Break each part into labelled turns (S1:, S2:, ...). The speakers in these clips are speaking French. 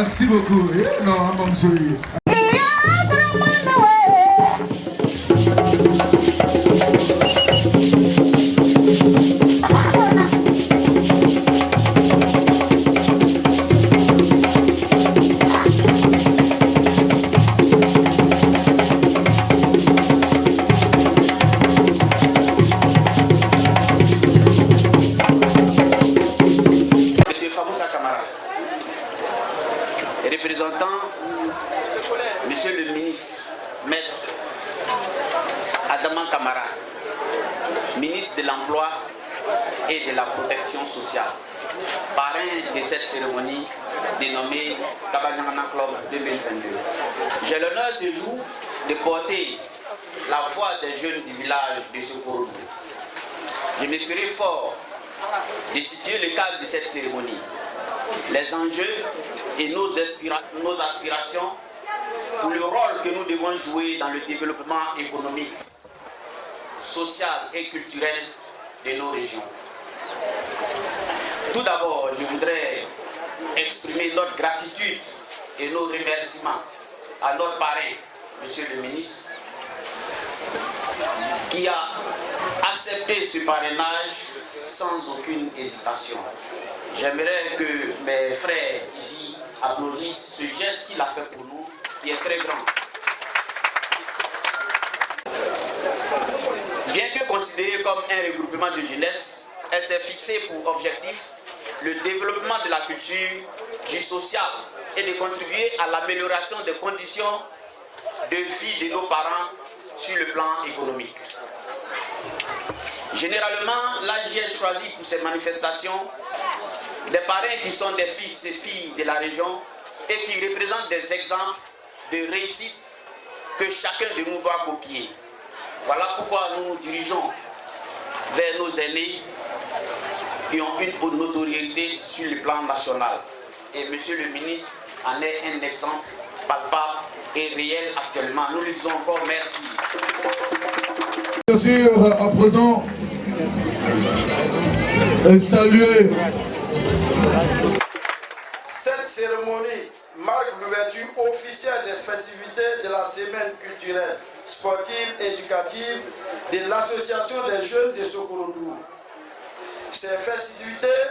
S1: Merci beaucoup. Non, monsieur.
S2: Représentant Monsieur le ministre, Maître Adama Kamara, ministre de l'Emploi et de la Protection sociale, parrain de cette cérémonie dénommée Kabanyangana Club 2022. J'ai l'honneur ce jour de porter la voix des jeunes du village de Sokorodou. Je me ferai fort de situer le cadre de cette cérémonie, les enjeux et nos aspirations pour le rôle que nous devons jouer dans le développement économique, social et culturel de nos régions. Tout d'abord, je voudrais exprimer notre gratitude et nos remerciements à notre parrain, Monsieur le ministre, qui a accepté ce parrainage sans aucune hésitation. J'aimerais que mes frères ici applaudissent ce geste qu'il a fait pour nous, qui est très grand. Bien que considérée comme un regroupement de jeunesse, elle s'est fixée pour objectif le développement de la culture, du social et de contribuer à l'amélioration des conditions de vie de nos parents sur le plan économique. Généralement, l'AJS choisit pour ces manifestations des parrains qui sont des fils et filles de la région et qui représentent des exemples de réussite que chacun de nous doit copier. Voilà pourquoi nous nous dirigeons vers nos aînés qui ont une notoriété sur le plan national. Et Monsieur le ministre en est un exemple palpable et réel actuellement. Nous lui disons encore merci.
S1: Bien sûr, à présent, saluer.
S3: Cette cérémonie marque l'ouverture officielle des festivités de la semaine culturelle, sportive et éducative de l'association des jeunes de Sokorodou. Ces festivités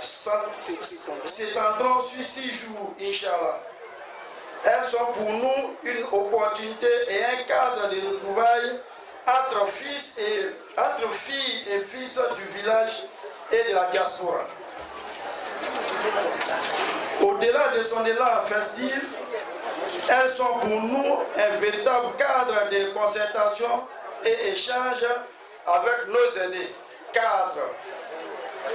S3: s'étendront sur 6 jours, Inch'Allah. Elles sont pour nous une opportunité et un cadre de retrouvailles entre filles et fils du village et de la diaspora. Au-delà de son élan festif, elles sont pour nous un véritable cadre de concertation et échange avec nos aînés, cadres,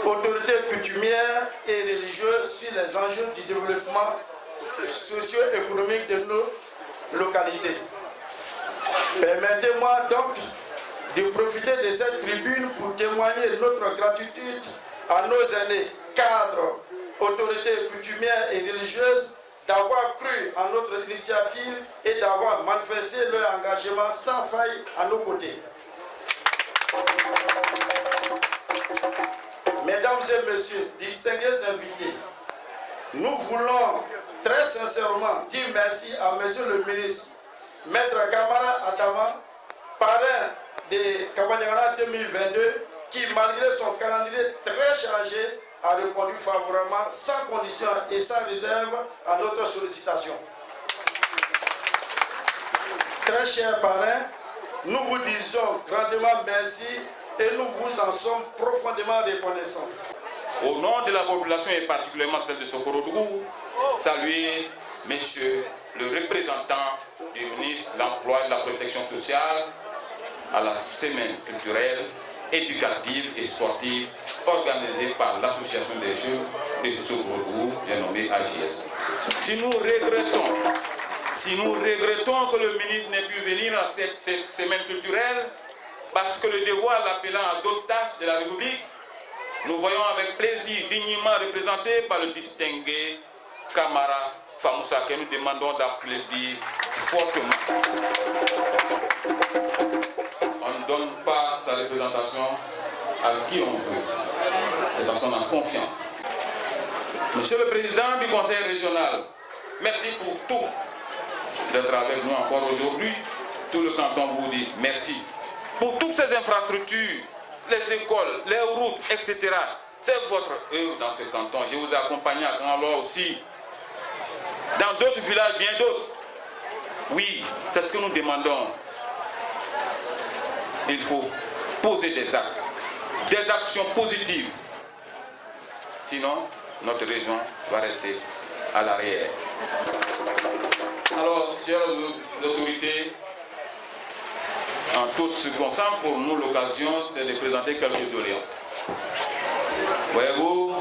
S3: autorités coutumières et religieuses sur les enjeux du développement socio-économique de nos localités. Permettez-moi donc de profiter de cette tribune pour témoigner notre gratitude à nos aînés, cadres, autorités coutumières et religieuses d'avoir cru en notre initiative et d'avoir manifesté leur engagement sans faille à nos côtés. Mesdames et messieurs, distingués invités, nous voulons très sincèrement dire merci à Monsieur le ministre, Maître Kamara Adama, parrain de Kabanyangana 2022, qui malgré son calendrier très chargé, a répondu favorablement, sans condition et sans réserve à notre sollicitation. Très chers parrains, nous vous disons grandement merci et nous vous en sommes profondément reconnaissants.
S4: Au nom de la population et particulièrement celle de Sokorodou, saluer Monsieur le représentant du ministre de l'Emploi et de la Protection sociale à la semaine culturelle, éducative et sportive organisée par l'association des jeunes de Sokorodou, dénommée AJS. Si nous regrettons que le ministre n'ait pu venir à cette semaine culturelle, parce que le devoir l'appelant à d'autres tâches de la République, nous voyons avec plaisir dignement représenté par le distingué Kamara Famoussa, que nous demandons d'applaudir fortement. On ne donne pas sa représentation à qui on veut. C'est parce qu'on a confiance. Monsieur le Président du Conseil régional, merci pour tout d'être avec nous encore aujourd'hui. Tout le canton vous dit merci. Pour toutes ces infrastructures, les écoles, les routes, etc. C'est votre œuvre dans ce canton. Je vous ai accompagné à Grand-Lois aussi. Dans d'autres villages, bien d'autres. Oui, c'est ce que nous demandons. Il faut poser des actes, des actions positives. Sinon, notre région va rester à l'arrière. Alors, chères autorités, en toute circonstance, pour nous, l'occasion, c'est de présenter quelques doléances. Voyez-vous,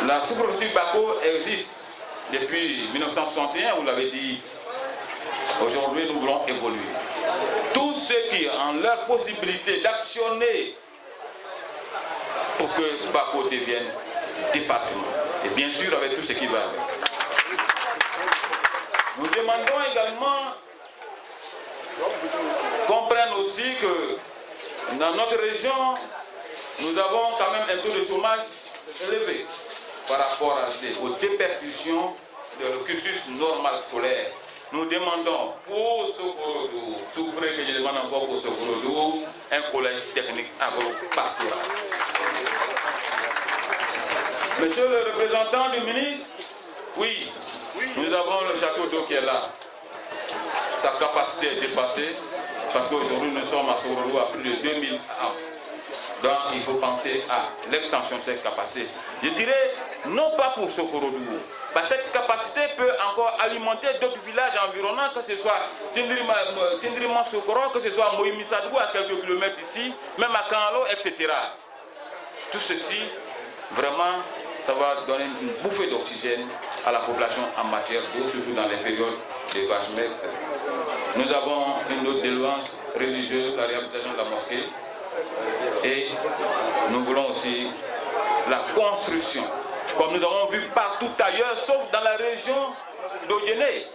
S4: la sous-préfecture Bako existe depuis 1961, vous l'avez dit. Aujourd'hui, nous voulons évoluer. Tous ceux qui ont la possibilité d'actionner pour que Bako devienne département. Et bien sûr, avec tout ce qui va avec. Nous demandons également qu'on prenne aussi que dans notre région, nous avons quand même un taux de chômage élevé par rapport aux dépercussions de le cursus normal scolaire. Nous demandons pour Sokorodou, souffrez que je demande encore pour Sokorodou, un collège technique agro-pastoral. Monsieur le représentant du ministre, oui, nous avons le château d'eau qui est là. Sa capacité est dépassée parce qu'aujourd'hui nous sommes à Sokorodou à plus de 2000 ans. Donc il faut penser à l'extension de cette capacité. Je dirais non pas pour Sokorodou. Cette capacité peut encore alimenter d'autres villages environnants, que ce soit Tindrima Sokoro, que ce soit Moïmisadou à quelques kilomètres ici, même à Kanlo, etc. Tout ceci, vraiment, ça va donner une bouffée d'oxygène à la population en matière d'eau, surtout dans les périodes de vaches. Nous avons une autre déliance religieuse, la réhabilitation de la mosquée, et nous voulons aussi la construction, comme nous avons vu partout ailleurs, sauf dans la région d'Odjené,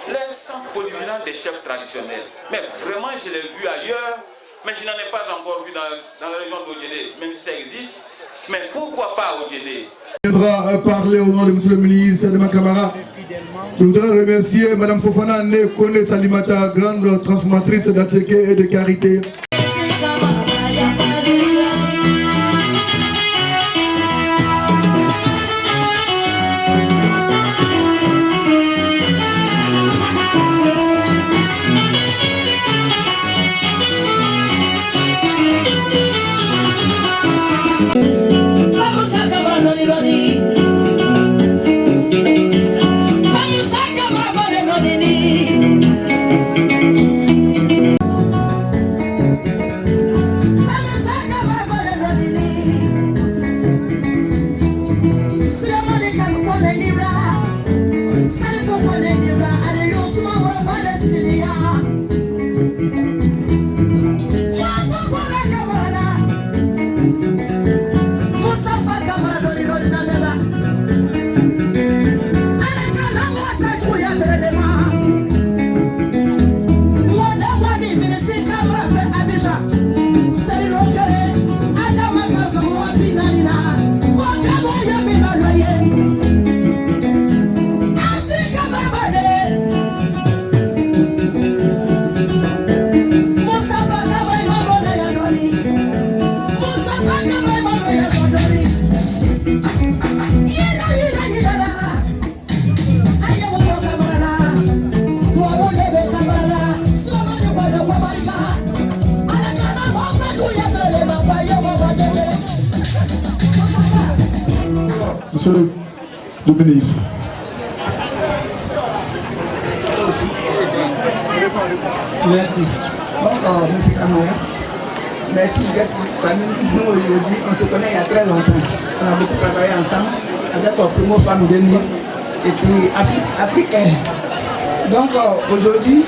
S4: les centres polyvalents des chefs traditionnels. Mais vraiment, je l'ai vu ailleurs, mais je n'en ai pas encore vu dans la région d'Odjené, même si ça existe. Mais pourquoi pas Odjené?
S1: Je viendra parler au nom de M. le ministre de Makamara. Je voudrais remercier Mme Fofana Nekone Salimata, grande transformatrice d'Ateke et de Carité. Monsieur le ministre.
S5: Merci. Donc, M. Kamara, merci d'être parmi nous aujourd'hui. On se connaît il y a très longtemps. On a beaucoup travaillé ensemble avec Primo Femme de Nuit et puis africain. Donc, aujourd'hui,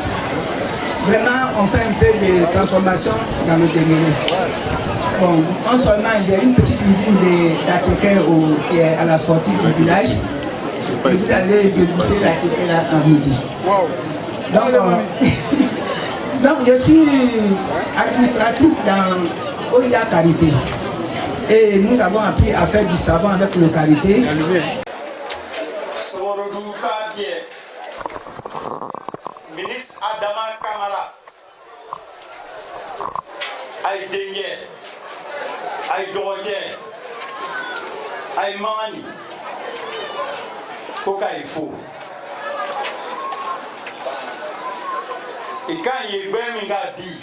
S5: vraiment, on fait un peu de transformation dans le déménage. Bon, en seulement, j'ai une petite usine d'Ateke qui est à la sortie du village. Et vous allez déguster l'Ateke là à midi. Donc, je suis administratrice dans Oya Carité. Et nous avons appris à faire du savon avec localité.
S3: Ministre Adama Kamara, ay Dengue, ay Dorothée, ay Mani, pourquoi il faut. Et quand il y a un gabi,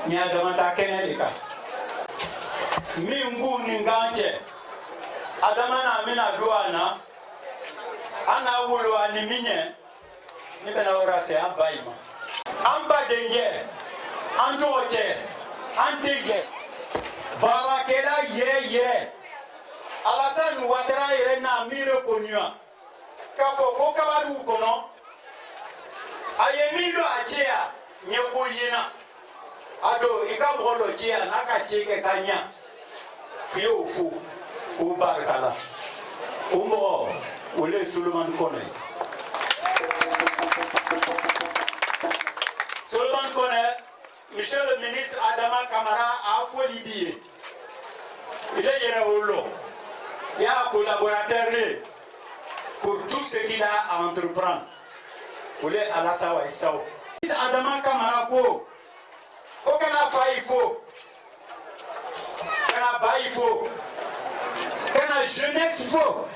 S3: il y a demandé à Kenelika. Mingu Ninganche, Adamana Mina Douana, Ana Wulu Animine. Ni bena ora se abaima amba dengue andoche antige barakela yeye alasan watera ire na mire konua kafo ko kabadu kono ayemilo achea nyeko yina ado ikabolo chea naka cheke kanya fio fu ko barakala umbo ule Suleiman Kone. Suleiman Kone, monsieur le ministre Adama Kamara a folie billet. Il est au lot. Il y a un collaborateur pour tout ce qu'il a à entreprendre. Pour les Alasawa et Sao. Adama Kamara ko, aucun affaire il faut. Aucun bas il faut. Aucun jeunesse il faut.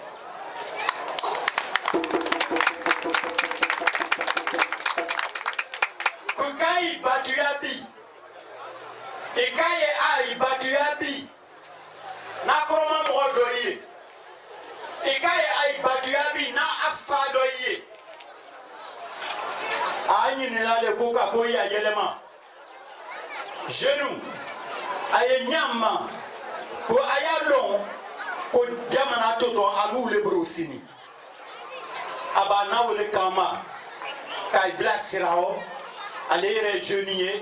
S3: Kukai batuyabi, ekaye ai batuyabi, na kroma mrodoye, ekaye ai batuyabi na afadoye. Ani nilale kuka koya yelema, genou, aye nyama, ko ayalon, ko jamana toto abu le brosini, abana wole kama, kai blasirao. Allez jeunier,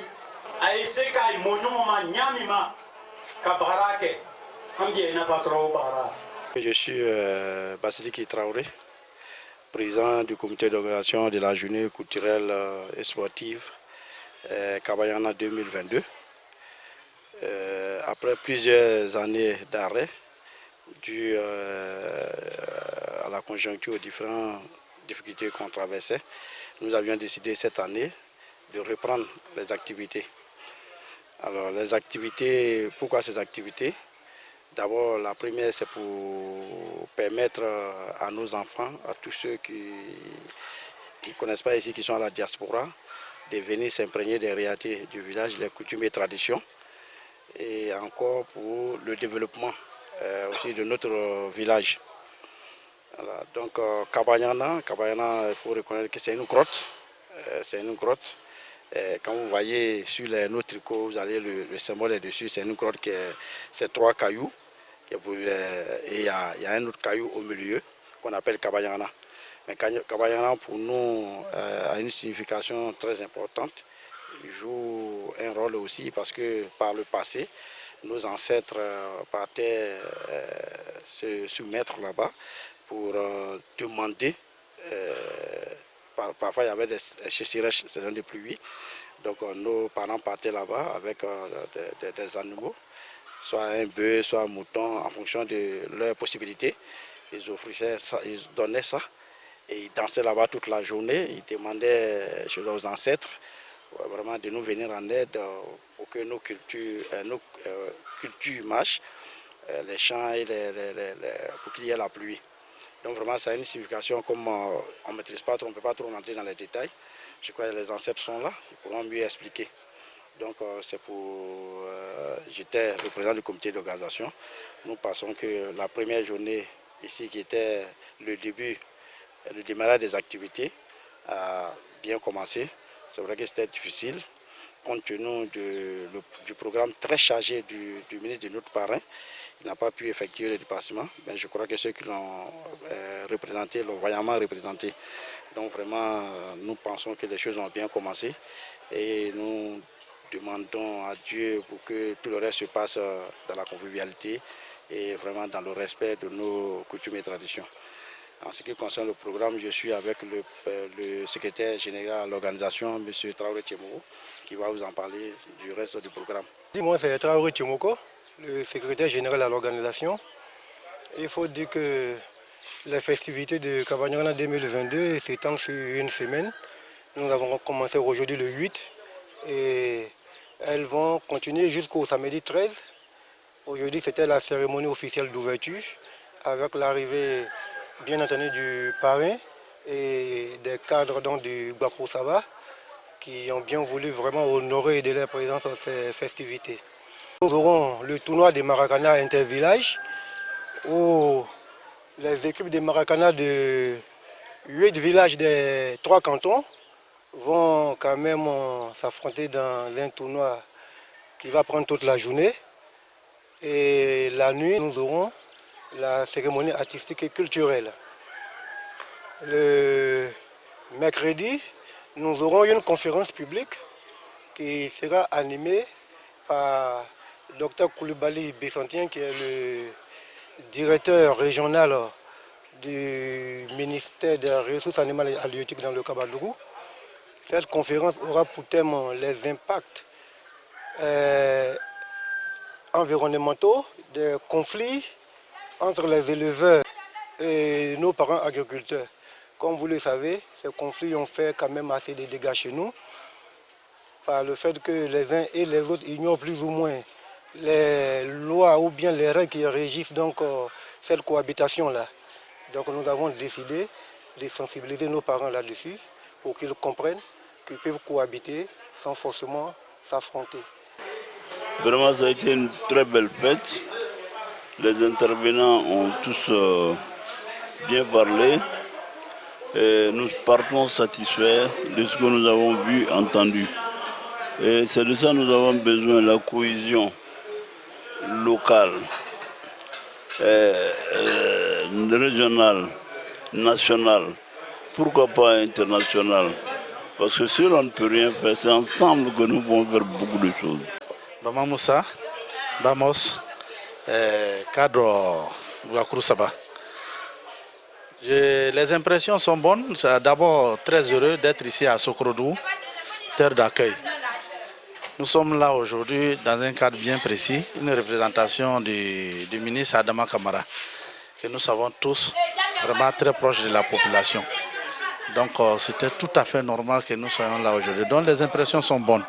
S3: à essayer qu'à monoma nyamima kabarake, ambié na pasro bara.
S6: Je suis Basiliki Traoré, président du comité d'organisation de la journée culturelle et sportive Kabayana 2022. Après plusieurs années d'arrêt, dû à la conjoncture aux différentes difficultés qu'on traversait, nous avions décidé cette année de reprendre les activités. Alors les activités, pourquoi ces activités? D'abord la première c'est pour permettre à nos enfants, à tous ceux qui ne connaissent pas ici, qui sont à la diaspora, de venir s'imprégner des réalités du village, les coutumes et traditions. Et encore pour le développement aussi de notre village. Voilà. Donc Kabayana, il faut reconnaître que c'est une grotte. C'est une grotte. Quand vous voyez sur nos tricots, vous avez le symbole est dessus, c'est une grotte qui c'est 3 cailloux. Et il y a un autre caillou au milieu qu'on appelle Kabayana. Mais Kabayana pour nous a une signification très importante. Il joue un rôle aussi parce que par le passé, nos ancêtres partaient se soumettre là-bas pour demander. Parfois, il y avait des sécheresses, saison de pluie. Donc, nos parents partaient là-bas avec des animaux, soit un bœuf, soit un mouton, en fonction de leurs possibilités. Ils offrissaient ça, ils donnaient ça. Et ils dansaient là-bas toute la journée. Ils demandaient chez leurs ancêtres vraiment de nous venir en aide pour que nos cultures marchent, les champs et pour qu'il y ait la pluie. Donc vraiment, ça a une signification comme on ne maîtrise pas trop, on ne peut pas trop rentrer dans les détails. Je crois que les ancêtres sont là, ils pourront mieux expliquer. Donc c'est pour... j'étais le président du comité d'organisation. Nous pensons que la première journée ici, qui était le démarrage des activités, a bien commencé. C'est vrai que c'était difficile, compte tenu du programme très chargé du ministre de notre parrain. Il n'a pas pu effectuer le déplacement, mais je crois que ceux qui l'ont représenté l'ont vaillamment représenté. Donc vraiment, nous pensons que les choses ont bien commencé et nous demandons à Dieu pour que tout le reste se passe dans la convivialité et vraiment dans le respect de nos coutumes et traditions. En ce qui concerne le programme, je suis avec le secrétaire général de l'organisation, M. Traoré Tchemoko, qui va vous en parler du reste du programme.
S7: Moi, c'est Traoré Tchemoko. le secrétaire général à l'organisation. Il faut dire que les festivités de Kabanyangana 2022 s'étendent sur une semaine. Nous avons commencé aujourd'hui le 8 et elles vont continuer jusqu'au samedi 13. Aujourd'hui, c'était la cérémonie officielle d'ouverture avec l'arrivée, bien entendu, du parrain et des cadres donc, du Gwakou Saba qui ont bien voulu vraiment honorer de leur présence à ces festivités. Nous aurons le tournoi des Maracana Intervillage où les équipes des Maracana de 8 villages des 3 cantons vont quand même s'affronter dans un tournoi qui va prendre toute la journée. Et la nuit, nous aurons la cérémonie artistique et culturelle. Le mercredi, nous aurons une conférence publique qui sera animée par Dr Koulibaly Bessantien, qui est le directeur régional du ministère des Ressources animales et halieutiques dans le Kabadougou. Cette conférence aura pour thème les impacts environnementaux des conflits entre les éleveurs et nos parents agriculteurs. Comme vous le savez, ces conflits ont fait quand même assez de dégâts chez nous par le fait que les uns et les autres ignorent plus ou moins les lois ou bien les règles qui régissent donc cette cohabitation-là. Donc nous avons décidé de sensibiliser nos parents là-dessus pour qu'ils comprennent qu'ils peuvent cohabiter sans forcément s'affronter.
S8: Vraiment, ça a été une très belle fête. Les intervenants ont tous bien parlé. Et nous partons satisfaits de ce que nous avons vu, entendu. Et c'est de ça que nous avons besoin, la cohésion locale, régionale, nationale, pourquoi pas internationale. Parce que si on ne peut rien faire, c'est ensemble que nous pouvons faire beaucoup de choses.
S9: Bama Moussa, Bamos, cadre Gwakou Saba. Les impressions sont bonnes. C'est d'abord très heureux d'être ici à Sokorodougou, terre d'accueil. Nous sommes là aujourd'hui dans un cadre bien précis, une représentation du ministre Adama Kamara, que nous savons tous vraiment très proche de la population. Donc c'était tout à fait normal que nous soyons là aujourd'hui. Donc les impressions sont bonnes.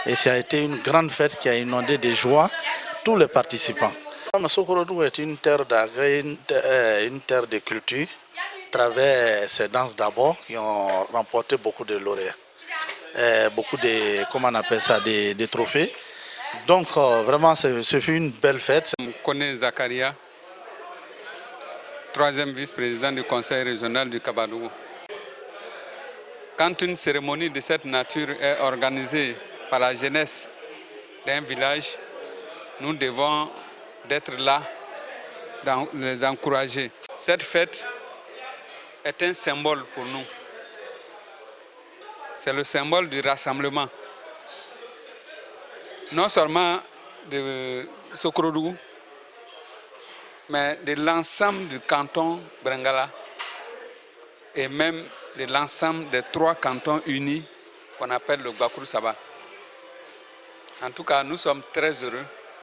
S9: Et ça a été une grande fête qui a inondé de joie tous les participants. Sokorodougou est une terre d'accueil, une terre de culture, à travers ces danses d'abord qui ont remporté beaucoup de lauréats. Beaucoup de, comment on appelle ça, des trophées. Donc vraiment, ce fut une belle fête.
S10: Je connais Zakaria, 3e vice-président du conseil régional du Kabadougou. Quand une cérémonie de cette nature est organisée par la jeunesse d'un village, nous devons être là, dans les encourager. Cette fête est un symbole pour nous. C'est le symbole du rassemblement. Non seulement de Sokorodougou, mais de l'ensemble du canton Brengala et même de l'ensemble des 3 cantons unis qu'on appelle le Gwakou Saba. En tout cas, nous sommes très heureux